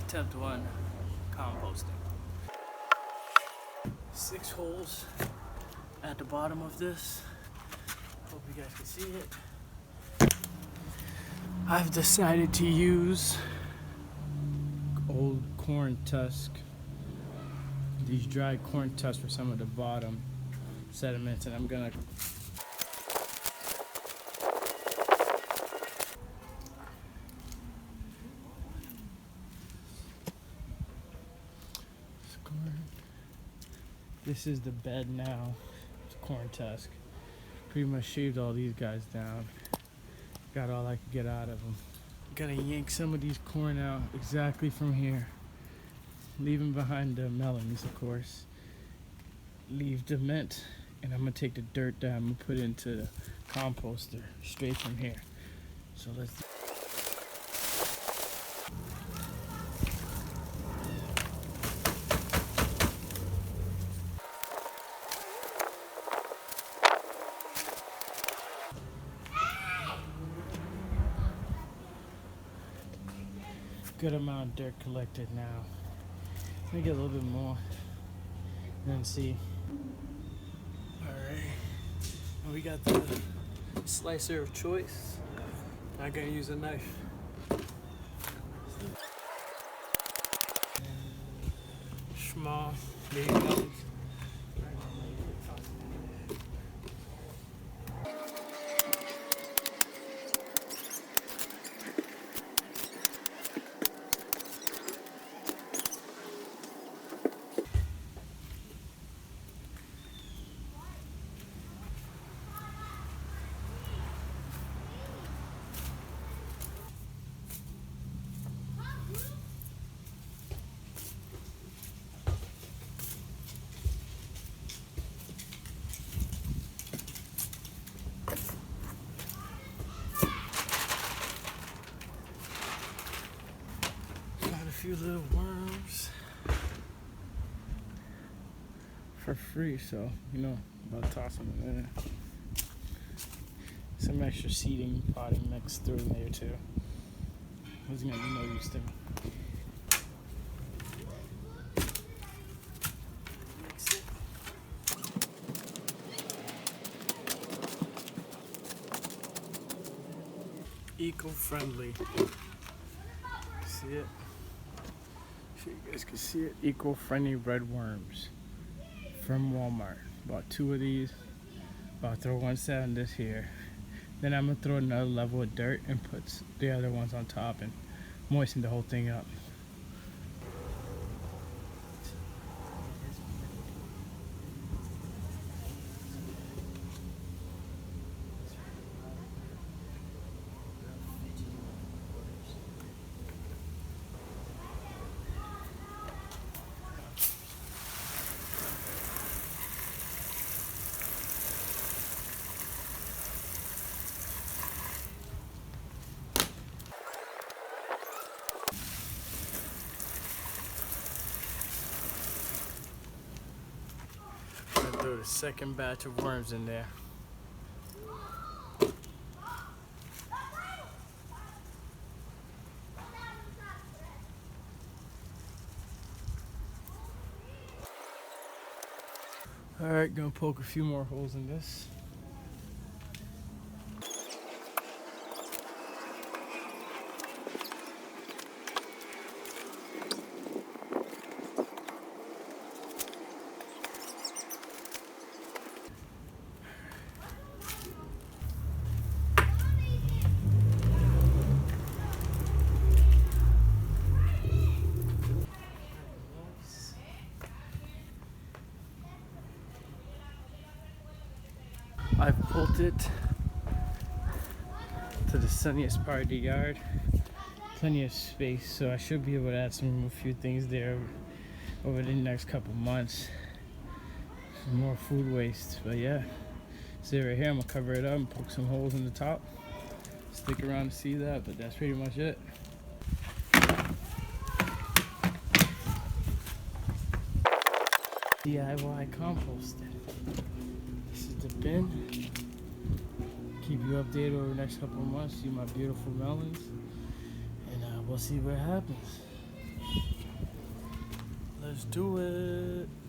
Attempt 1, composting. 6 holes at the bottom of this. Hope you guys can see it. I've decided to use old corn tusk, these dried corn tusks for some of the bottom sediments, and I'm gonna this is the bed now. It's corn tusk. Pretty much shaved all these guys down. Got all I could get out of them. Gonna yank some of these corn out exactly from here. Leaving behind the melons, of course. Leave the mint, and I'm gonna take the dirt down and put it into the composter straight from here. So let's. Good amount of dirt collected now. Let me get a little bit more and then see. Alright, and we got the slicer of choice. Not gonna use a knife. Small, big melons. Few little worms for free, so you know, about tossing them in there. Some extra seeding potting mix through in there too. Wasn't gonna be no use to me. Eco-friendly. See it? You guys can see it. Eco-friendly red worms from Walmart. Bought 2 of these. About to throw one set on this here. Then I'm gonna throw another level of dirt and put the other ones on top and moisten the whole thing up. Throw the second batch of worms in there. Alright, gonna poke a few more holes in this. I've pulled it to the sunniest part of the yard. Plenty of space, so I should be able to add a few things there over the next couple months. Some more food waste, but yeah. See right here, I'm gonna cover it up and poke some holes in the top. Stick around to see that, but that's pretty much it. DIY composting. This is the bin. Keep you updated over the next couple of months. See my beautiful melons, and we'll see what happens. Let's do it.